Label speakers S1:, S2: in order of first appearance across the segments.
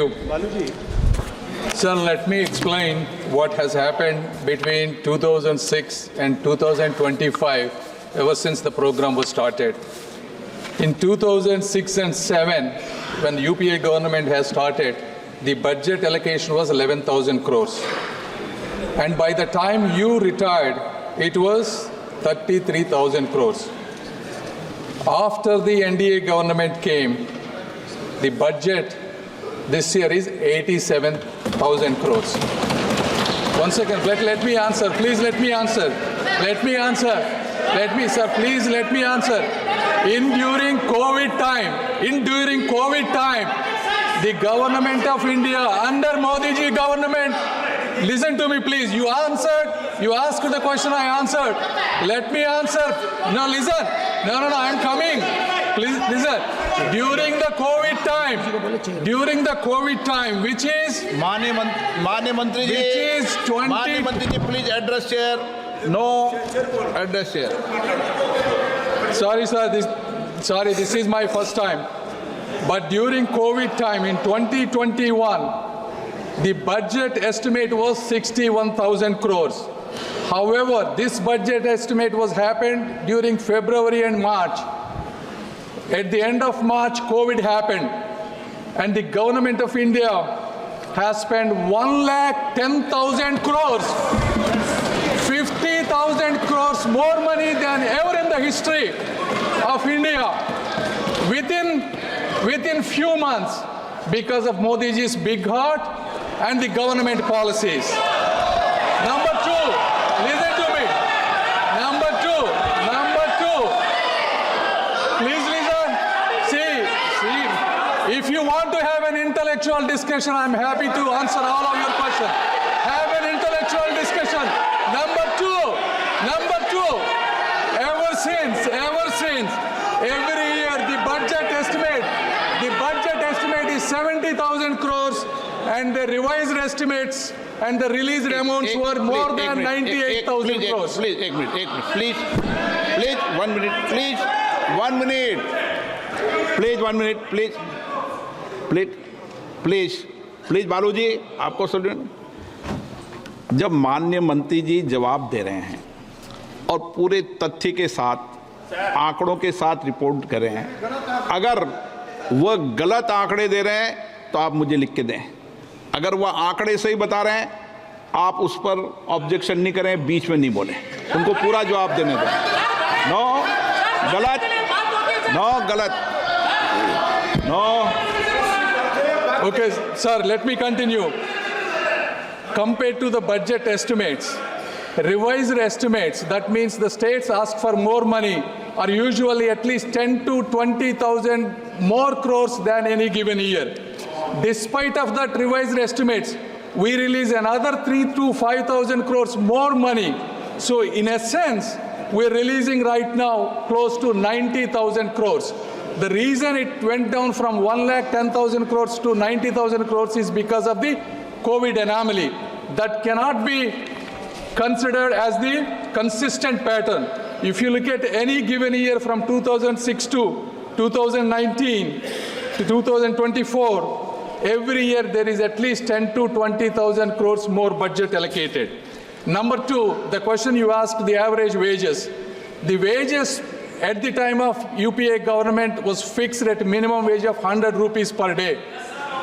S1: you. Sir, let me explain what has happened between 2006 and 2025 ever since the program was started. In 2006 and 7, when the UPA government has started, the budget allocation was 11,000 crores. And by the time you retired, it was 33,000 crores. After the NDA government came, the budget this year is 87,000 crores. One second, let me answer. Please let me answer. Let me answer. Please let me answer. During COVID time, the government of India under Modi ji government, listen to me please, you answered, you asked the question, I answered. Let me answer. No, listen. No, I'm coming. Please listen. During the COVID time, which is
S2: माननीय मंत्री जी,
S1: which is 20
S2: माननीय मंत्री जी, please address chair. No address chair.
S1: Sorry, sir. This is my first time. But during COVID time in 2021, the budget estimate was 61,000 crores. However, this budget estimate was happened during February and March. At the end of March, COVID happened, and the government of India has spent 1,10,000 crores. 50,000 crores more money than ever in the history of India within few months because of Modi ji's big heart and the government policies. Number two, listen to me. Number two, please listen. See, if you want to have an intellectual discussion, I'm happy to answer all of your questions. Have an intellectual discussion. Number two, ever since, every year the budget estimate is 70,000 crores, and the revised estimates and the released amounts were more than 98,000 crores.
S2: Please, 1 minute, please, बालू जी, आपको सुन. जब माननीय मंत्री जी जवाब दे रहे हैं और पूरे तथ्य के साथ, आंकड़ों के साथ रिपोर्ट कर रहे हैं, अगर वह गलत आंकड़े दे रहे हैं तो आप मुझे लिख के दें. अगर वह आंकड़े सही बता रहे हैं, आप उस पर ऑब्जेक्शन नहीं करें, बीच में नहीं बोलें, उनको पूरा जवाब देने दें. नो गलत.
S1: Okay, sir, let me continue. Compared to the budget estimates, revised estimates, that means the states ask for more money, are usually at least 10 to 20,000 more crores than any given year. Despite of that revised estimates, we release another 3 to 5,000 crores more money. So in a sense, we're releasing right now close to 90,000 crores. The reason it went down from 1,10,000 crores to 90,000 crores is because of the COVID anomaly. That cannot be considered as the consistent pattern. If you look at any given year from 2006 to 2019 to 2024, every year there is at least 10 to 20,000 crores more budget allocated. Number two, the question you asked, the average wages. The wages at the time of UPA government was fixed at minimum wage of 100 rupees per day.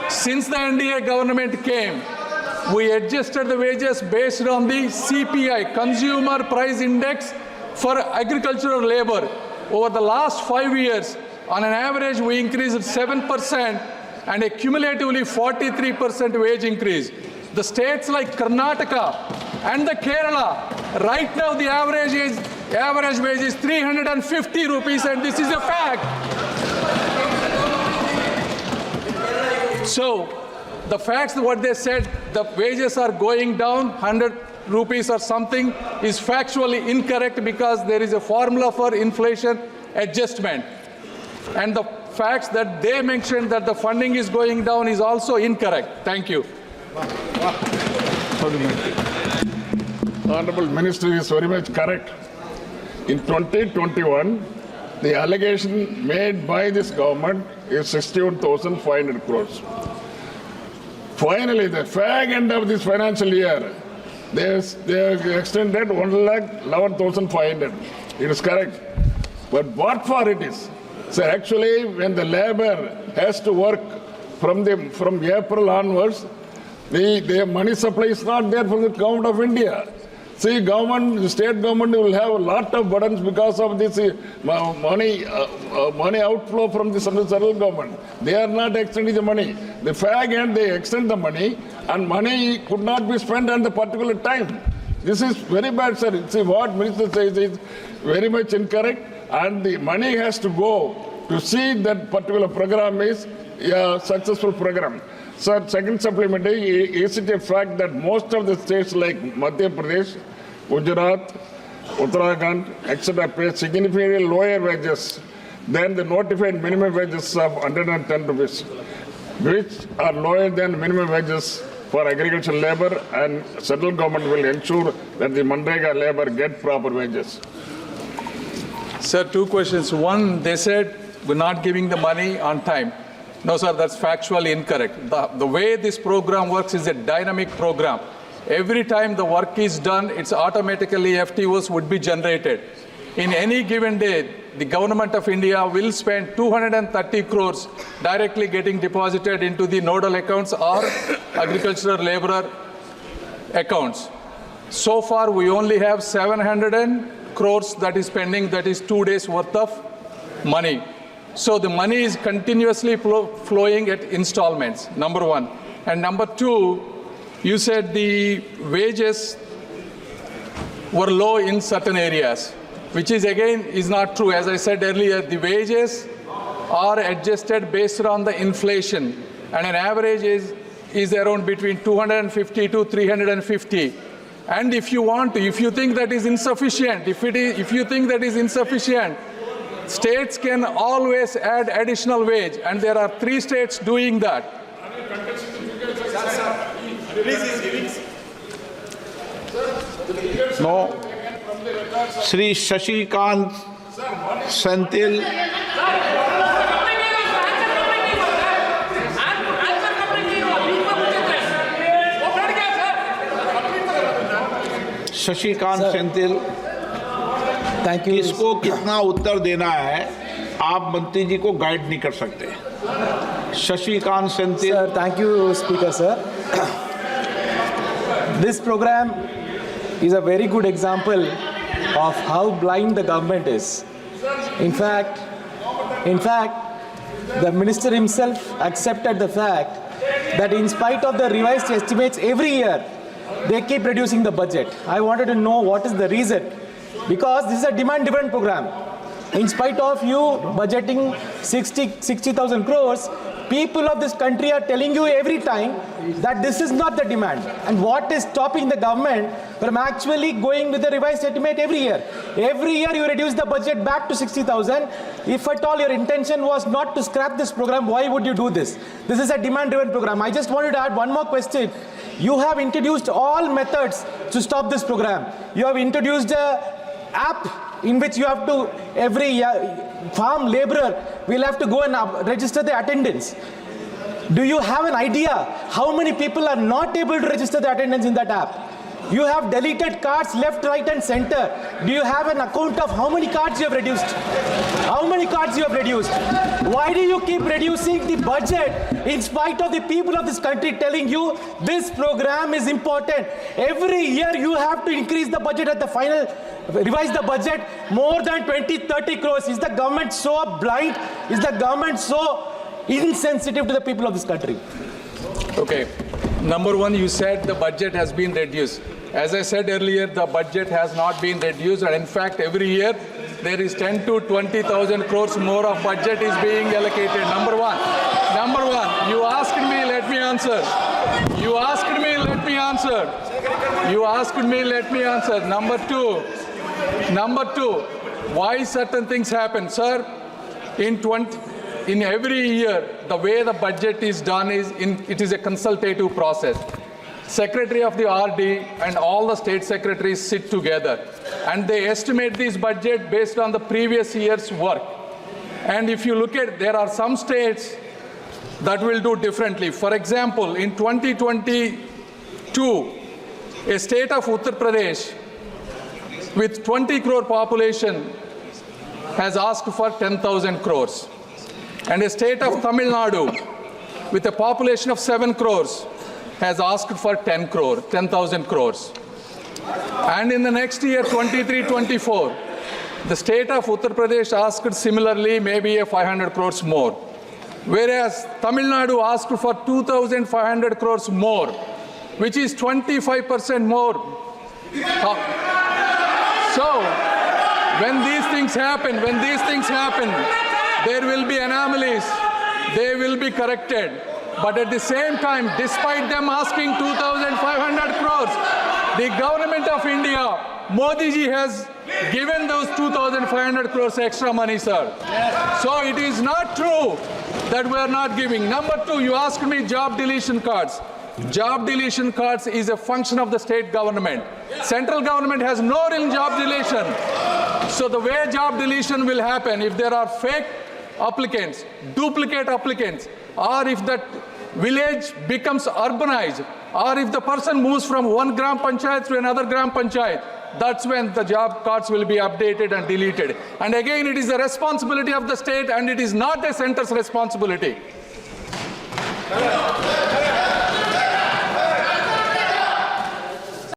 S1: Since the NDA government came, we adjusted the wages based on the CPI, Consumer Price Index for agricultural labor. Over the last 5 years, on an average, we increased 7% and a cumulatively 43% wage increase. The states like Karnataka and the Kerala, right now the average wage is 350 rupees, and this is a fact. So the facts, what they said, the wages are going down 100 rupees or something, is factually incorrect because there is a formula for inflation adjustment. And the facts that they mentioned that the funding is going down is also incorrect. Thank you.
S3: Honorable Minister is very much correct. In 2021, the allegation made by this government is 61,500 crores. Finally, the fag end of this financial year, they have extended 1,11,500. It is correct. But what for it is? So actually, when the labor has to work from April onwards, the money supply is not there from the government of India. See, the state government will have a lot of burdens because of this money outflow from the central government. They are not extending the money. The fag end, they extend the money, and money could not be spent at the particular time. This is very bad, sir. See, what Minister says is very much incorrect, and the money has to go to see that particular program is a successful program. Sir, second supplementary, is it a fact that most of the states like Madhya Pradesh, Gujarat, Uttarakhand, etc. pay significantly lower wages than the notified minimum wages of 110 rupees, which are lower than minimum wages for agricultural labor, and central government will ensure that the Mandrega labor get proper wages?
S1: Sir, two questions. One, they said we're not giving the money on time. No, sir, that's factually incorrect. The way this program works is a dynamic program. Every time the work is done, it's automatically FTOs would be generated. In any given day, the government of India will spend 230 crores directly getting deposited into the nodal accounts or agricultural laborer accounts. So far, we only have 700 crores that is pending, that is 2 days worth of money. So the money is continuously flowing at installments, number one. And number two, you said the wages were low in certain areas, which is again is not true. As I said earlier, the wages are adjusted based on the inflation, and an average is around between 250 to 350. And if you think that is insufficient, if you think that is insufficient, states can always add additional wage, and there are 3 states doing that.
S2: No. Shri Shashikant Senthil. Shashikant Senthil,
S4: thank you.
S2: इसको कितना उत्तर देना है आप मंत्री जी को guide नहीं कर सकते। Shashikant Senthil.
S4: Sir, thank you speaker sir. This program is a very good example of how blind the government is. In fact, the minister himself accepted the fact that in spite of the revised estimates every year, they keep reducing the budget. I wanted to know what is the reason. Because this is a demand-driven program. In spite of you budgeting 60,000 crores, people of this country are telling you every time that this is not the demand. And what is stopping the government from actually going with the revised estimate every year? Every year you reduce the budget back to 60,000. If at all your intention was not to scrap this program, why would you do this? This is a demand-driven program. I just wanted to add one more question. You have introduced all methods to stop this program. You have introduced an app in which you have to, every farm laborer will have to go and register the attendance. Do you have an idea how many people are not able to register the attendance in that app? You have deleted cards left, right and center. Do you have an account of how many cards you have reduced? How many cards you have reduced? Why do you keep reducing the budget in spite of the people of this country telling you this program is important? Every year you have to increase the budget at the final, revise the budget more than 20-30 crores. Is the government so blind? Is the government so insensitive to the people of this country?
S1: Okay. Number one, you said the budget has been reduced. As I said earlier, the budget has not been reduced, and in fact, every year there is 10 to 20,000 crores more of budget is being allocated. Number one, you asked me, let me answer. You asked me, let me answer. You asked me, let me answer. Number two, why certain things happen, sir? In every year, the way the budget is done is it is a consultative process. Secretary of the RD and all the state secretaries sit together and they estimate this budget based on the previous year's work. And if you look at, there are some states that will do differently. For example, in 2022, a state of Uttar Pradesh with 20 crore population has asked for 10,000 crores. And a state of Tamil Nadu with a population of 7 crores has asked for 10,000 crores. And in the next year, 23-24, the state of Uttar Pradesh asked similarly, maybe a 500 crores more. Whereas Tamil Nadu asked for 2,500 crores more, which is 25% more. So, when these things happen, there will be anomalies, they will be corrected. But at the same time, despite them asking 2,500 crores, the government of India, Modi ji has given those 2,500 crores extra money, sir. So it is not true that we are not giving. Number two, you asked me job deletion cards. Job deletion cards is a function of the state government. Central government has no real job deletion. So the way job deletion will happen, if there are fake applicants, duplicate applicants, or if that village becomes urbanized, or if the person moves from one gram panchayat to another gram panchayat, that's when the job cards will be updated and deleted. And again, it is the responsibility of the state, and it is not the center's responsibility.